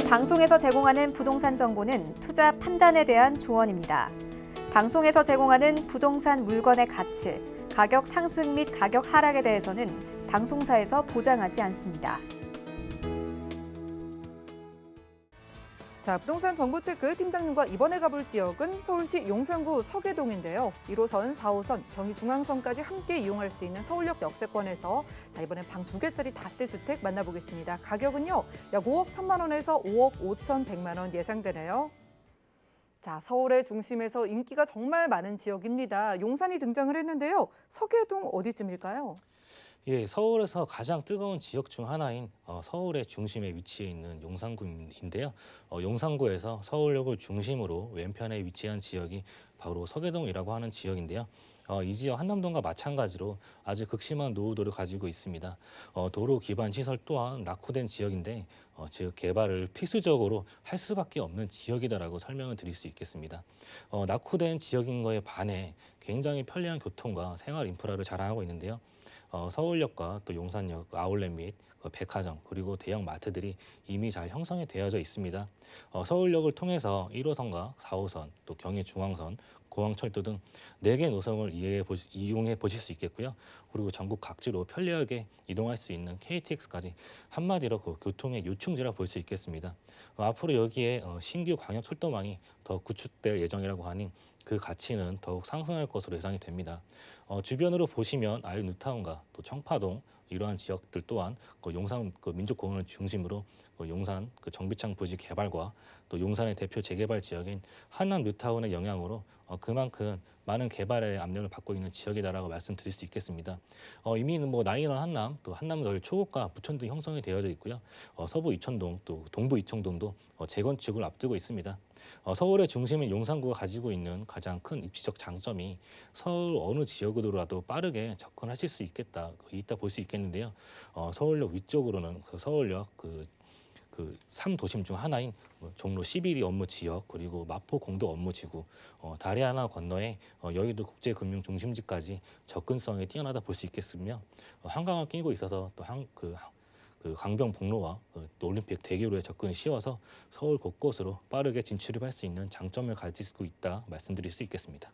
방송에서 제공하는 부동산 정보는 투자 판단에 대한 조언입니다. 방송에서 제공하는 부동산 물건의 가치, 가격 상승 및 가격 하락에 대해서는 방송사에서 보장하지 않습니다. 자, 부동산 정보체크 팀장님과 이번에 가볼 지역은 서울시 용산구 서계동인데요. 1호선, 4호선, 경의중앙선까지 함께 이용할 수 있는 서울역 역세권에서 이번엔 방 2개짜리 다세대 주택 만나보겠습니다. 가격은요, 약 5억 1천만 원에서 5억 5천 100만 원 예상되네요. 자, 서울의 중심에서 인기가 정말 많은 지역입니다. 용산이 등장을 했는데요. 서계동 어디쯤일까요? 예, 서울에서 가장 뜨거운 지역 중 하나인 서울의 중심에 위치해 있는 용산구인데요. 용산구에서 서울역을 중심으로 왼편에 위치한 지역이 바로 서계동이라고 하는 지역인데요. 이 지역 한남동과 마찬가지로 아주 극심한 노후도를 가지고 있습니다. 도로 기반 시설 또한 낙후된 지역인데 즉 개발을 필수적으로 할 수밖에 없는 지역이다라고 설명을 드릴 수 있겠습니다. 낙후된 지역인 거에 반해 굉장히 편리한 교통과 생활 인프라를 자랑하고 있는데요. 서울역과 또 용산역, 아울렛 및 백화점 그리고 대형 마트들이 이미 잘 형성이 되어져 있습니다. 서울역을 통해서 1호선과 4호선, 또 경의중앙선, 공항철도 등 4개 노선을 이용해 보실 수 있겠고요. 그리고 전국 각지로 편리하게 이동할 수 있는 KTX까지 한마디로 그 교통의 요충지라 볼 수 있겠습니다. 앞으로 여기에 신규 광역철도망이 더 구축될 예정이라고 하니 그 가치는 더욱 상승할 것으로 예상이 됩니다. 주변으로 보시면 아유 뉴타운과 또 청파동 이러한 지역들 또한 용산 민족공원을 중심으로 용산 정비창 부지 개발과 또 용산의 대표 재개발 지역인 한남 뉴타운의 영향으로 그만큼 많은 개발의 압력을 받고 있는 지역이다라고 말씀드릴 수 있겠습니다. 이미 나인원 한남, 또 한남 초곡과 부천 등 형성이 되어져 있고요. 서부 이천동, 또 동부 이천동도 재건축을 앞두고 있습니다. 서울의 중심인 용산구가 가지고 있는 가장 큰 입지적 장점이 서울 어느 지역으로라도 빠르게 접근하실 수 있다 볼 수 있겠는데요. 서울역 위쪽으로는 서울역 3도심 중 하나인 종로 11위 업무 지역 그리고 마포 공도 업무 지구 다리 하나 건너에 여의도 국제금융중심지까지 접근성이 뛰어나다 볼 수 있겠으며 한강을 끼고 있어서 또 강변북로와 올림픽 대교로의 접근이 쉬워서 서울 곳곳으로 빠르게 진출할 수 있는 장점을 가지고 있다 말씀드릴 수 있겠습니다.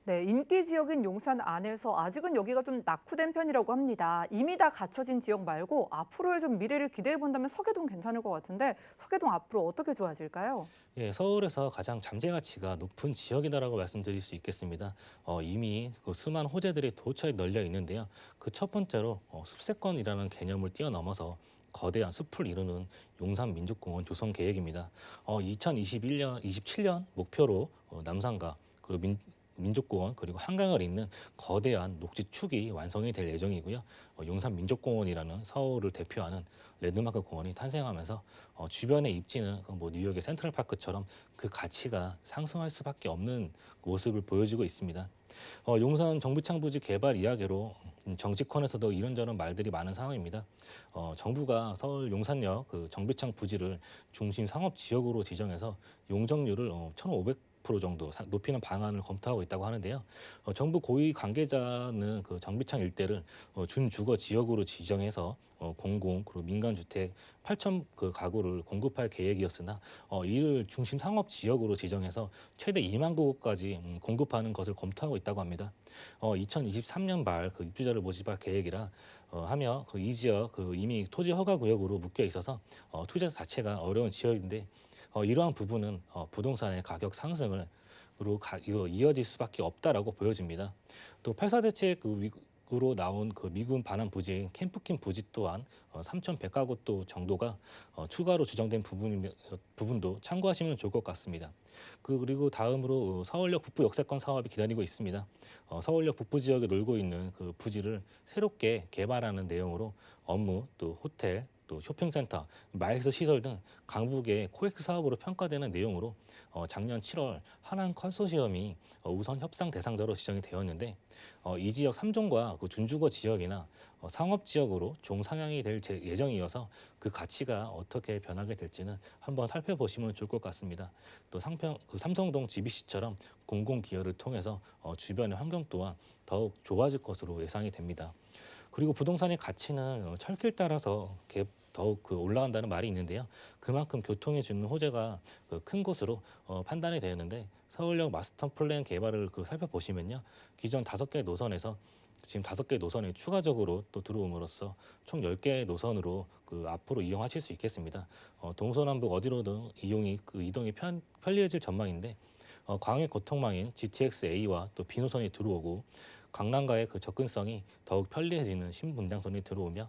네, 인기 지역인 용산 안에서 아직은 여기가 좀 낙후된 편이라고 합니다. 이미 다 갖춰진 지역 말고 앞으로의 좀 미래를 기대해 본다면 서계동 괜찮을 것 같은데 서계동 앞으로 어떻게 좋아질까요? 예, 서울에서 가장 잠재 가치가 높은 지역이다라고 말씀드릴 수 있겠습니다. 이미 수많은 호재들이 도처에 널려 있는데요. 그 첫 번째로 숲세권이라는 개념을 뛰어넘어서 거대한 숲을 이루는 용산민족공원 조성 계획입니다. 2021년, 27년 목표로 남산과 그리고 민족공원 그리고 한강을 잇는 거대한 녹지축이 완성이 될 예정이고요. 용산민족공원이라는 서울을 대표하는 랜드마크 공원이 탄생하면서 주변의 입지는 뉴욕의 센트럴파크처럼 그 가치가 상승할 수밖에 없는 모습을 보여주고 있습니다. 용산 정비창 부지 개발 이야기로 정치권에서도 이런저런 말들이 많은 상황입니다. 정부가 서울 용산역 정비창 부지를 중심 상업 지역으로 지정해서 용적률을 1,500% 정도 높이는 방안을 검토하고 있다고 하는데요. 정부 고위 관계자는 정비창 일대를 준주거 지역으로 지정해서 공공 그리고 민간 주택 8천 가구를 공급할 계획이었으나 이를 중심 상업 지역으로 지정해서 최대 2만 구까지 공급하는 것을 검토하고 있다고 합니다. 2023년 말 입주자를 모집할 계획이라 하며 이 지역 이미 토지 허가 구역으로 묶여 있어서 투자 자체가 어려운 지역인데 이러한 부분은 부동산의 가격 상승으로 이어질 수밖에 없다라고 보여집니다. 또 8.4 대책으로 나온 미군 반환 부지인 캠프킨 부지 또한 3,100가구 정도가 추가로 지정된 부분도 참고하시면 좋을 것 같습니다. 그리고 다음으로 서울역 북부 역세권 사업이 기다리고 있습니다. 서울역 북부 지역에 놀고 있는 부지를 새롭게 개발하는 내용으로 업무, 또 호텔, 또 쇼핑센터, 마이스 시설 등 강북의 코엑스 사업으로 평가되는 내용으로 작년 7월 하남 컨소시엄이 우선 협상 대상자로 지정이 되었는데 이 지역 3종과 준주거 지역이나 상업 지역으로 종상향이 될 예정이어서 그 가치가 어떻게 변하게 될지는 한번 살펴보시면 좋을 것 같습니다. 또 삼성동 GBC처럼 공공기여를 통해서 주변의 환경 또한 더욱 좋아질 것으로 예상이 됩니다. 그리고 부동산의 가치는 철길 따라서 더욱 올라간다는 말이 있는데요. 그만큼 교통에 주는 호재가 큰 곳으로 판단이 되는데 서울역 마스터 플랜 개발을 살펴보시면요. 기존 5개 노선에서 지금 5개 노선에 추가적으로 또 들어옴으로써 총 10개의 노선으로 앞으로 이용하실 수 있겠습니다. 동서남북 어디로든 이동이 편리해질 전망인데 광역 교통망인 GTX-A와 또 B노선이 들어오고 강남과의 접근성이 더욱 편리해지는 신분당선이 들어오며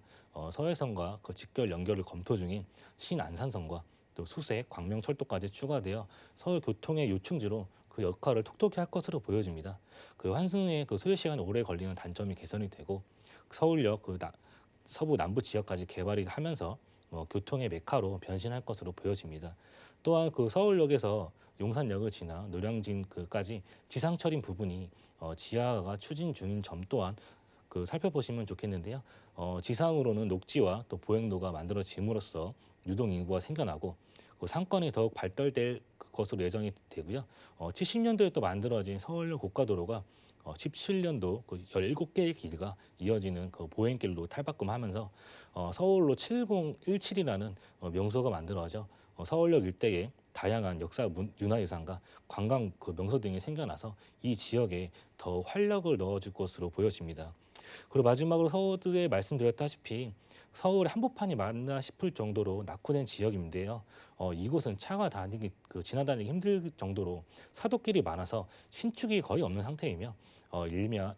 서해선과 직결 연결을 검토 중인 신안산선과 또 수색, 광명철도까지 추가되어 서울 교통의 요충지로 그 역할을 톡톡히 할 것으로 보여집니다. 환승의 소요 시간이 오래 걸리는 단점이 개선이 되고 서울역 서부 남부 지역까지 개발이 하면서 교통의 메카로 변신할 것으로 보여집니다. 또한 서울역에서 용산역을 지나 노량진까지 지상철인 부분이 지하가 추진 중인 점 또한 살펴보시면 좋겠는데요. 지상으로는 녹지와 또 보행로가 만들어짐으로써 유동 인구가 생겨나고 상권이 더욱 발달될 것으로 예정이 되고요. 70년도에 또 만들어진 서울역 고가도로가 17년도 17개의 길가 이어지는 보행길로 탈바꿈하면서 서울로 7017이라는 명소가 만들어져 서울역 일대에 다양한 역사 문화유산과 관광 명소 등이 생겨나서 이 지역에 더 활력을 넣어줄 것으로 보여집니다. 그리고 마지막으로 서두에 말씀드렸다시피 서울의 한복판이 맞나 싶을 정도로 낙후된 지역인데요. 이곳은 차가 지나다니기 힘들 정도로 사도길이 많아서 신축이 거의 없는 상태이며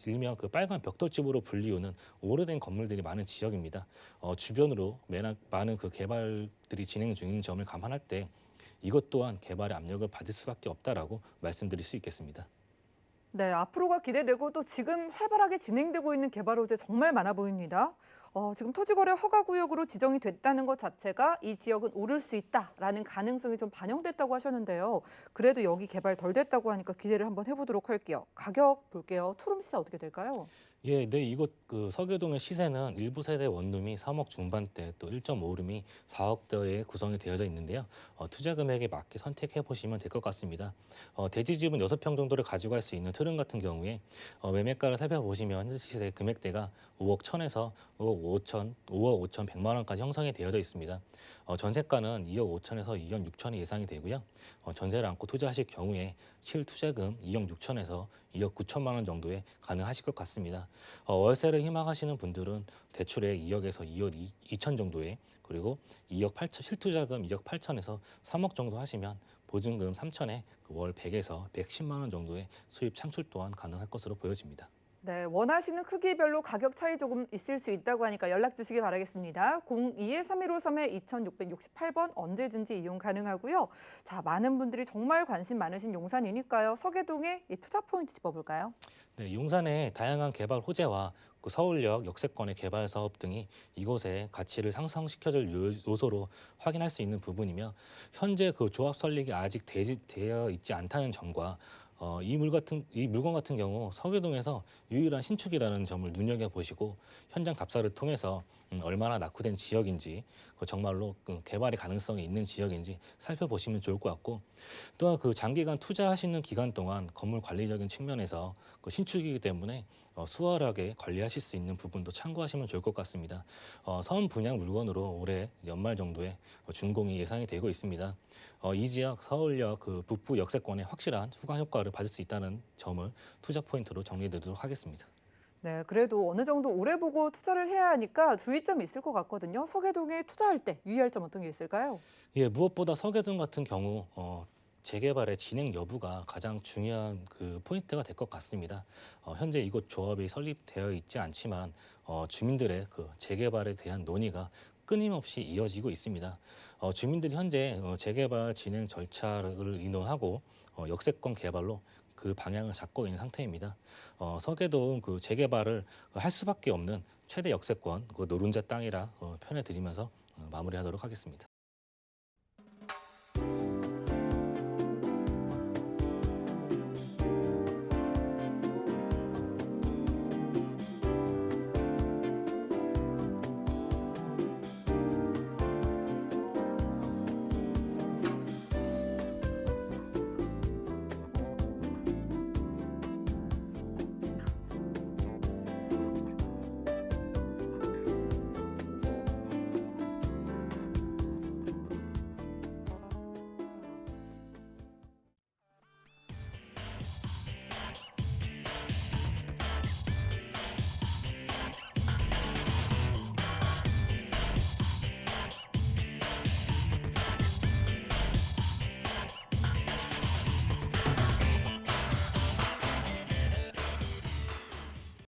일명 빨간 벽돌집으로 불리우는 오래된 건물들이 많은 지역입니다. 주변으로 많은 개발들이 진행 중인 점을 감안할 때 이것 또한 개발의 압력을 받을 수밖에 없다라고 말씀드릴 수 있겠습니다. 네, 앞으로가 기대되고 또 지금 활발하게 진행되고 있는 개발 호재 정말 많아 보입니다. 지금 토지거래 허가구역으로 지정이 됐다는 것 자체가 이 지역은 오를 수 있다라는 가능성이 좀 반영됐다고 하셨는데요. 그래도 여기 개발 덜 됐다고 하니까 기대를 한번 해보도록 할게요. 가격 볼게요. 투룸 시세 어떻게 될까요? 예, 네, 이곳 서교동의 시세는 일부 세대 원룸이 3억 중반대, 또 1.5룸이 4억대에 구성이 되어져 있는데요. 투자 금액에 맞게 선택해 보시면 될 것 같습니다. 대지집은 6평 정도를 가져갈 수 있는 트름 같은 경우에 매매가를 살펴보시면 현재 시세 금액대가 5억 1천에서 5억 5천 100만 원까지 형성이 되어져 있습니다. 전세가는 2억 5천에서 2억 6천이 예상이 되고요. 전세를 안고 투자하실 경우에 실투자금 2억 6천에서 2억 9천만 원 정도에 가능하실 것 같습니다. 월세를 희망하시는 분들은 대출액 2억에서 2억 2천 정도에 그리고 2억 8천 실투자금 2억 8천에서 3억 정도 하시면 보증금 3천에 월 100에서 110만 원 정도의 수입 창출 또한 가능할 것으로 보여집니다. 네, 원하시는 크기별로 가격 차이 조금 있을 수 있다고 하니까 연락 주시기 바라겠습니다. 02-3153-2668번 언제든지 이용 가능하고요. 자, 많은 분들이 정말 관심 많으신 용산이니까요. 서계동의 이 투자 포인트 짚어볼까요? 네, 용산의 다양한 개발 호재와 서울역 역세권의 개발 사업 등이 이곳의 가치를 상승시켜줄 요소로 확인할 수 있는 부분이며 현재 조합 설립이 아직 되어 있지 않다는 점과 이 물건 같은 경우 서교동에서 유일한 신축이라는 점을 눈여겨보시고 현장 답사를 통해서 얼마나 낙후된 지역인지 정말로 개발의 가능성이 있는 지역인지 살펴보시면 좋을 것 같고 또한 장기간 투자하시는 기간 동안 건물 관리적인 측면에서 신축이기 때문에 수월하게 관리하실 수 있는 부분도 참고하시면 좋을 것 같습니다. 선 분양 물건으로 올해 연말 정도에 준공이 예상이 되고 있습니다. 이 지역 서울역 북부 역세권에 확실한 후광 효과를 받을 수 있다는 점을 투자 포인트로 정리드리도록 하겠습니다. 네, 그래도 어느 정도 오래 보고 투자를 해야 하니까 주의점이 있을 것 같거든요. 서계동에 투자할 때 유의할 점 어떤 게 있을까요? 예, 무엇보다 서계동 같은 경우 재개발의 진행 여부가 가장 중요한 포인트가 될 것 같습니다. 현재 이곳 조합이 설립되어 있지 않지만 주민들의 재개발에 대한 논의가 끊임없이 이어지고 있습니다. 주민들이 현재 재개발 진행 절차를 의논하고 역세권 개발로 그 방향을 잡고 있는 상태입니다. 서계동 재개발을 할 수밖에 없는 최대 역세권 노른자 땅이라 표현해드리면서 마무리하도록 하겠습니다.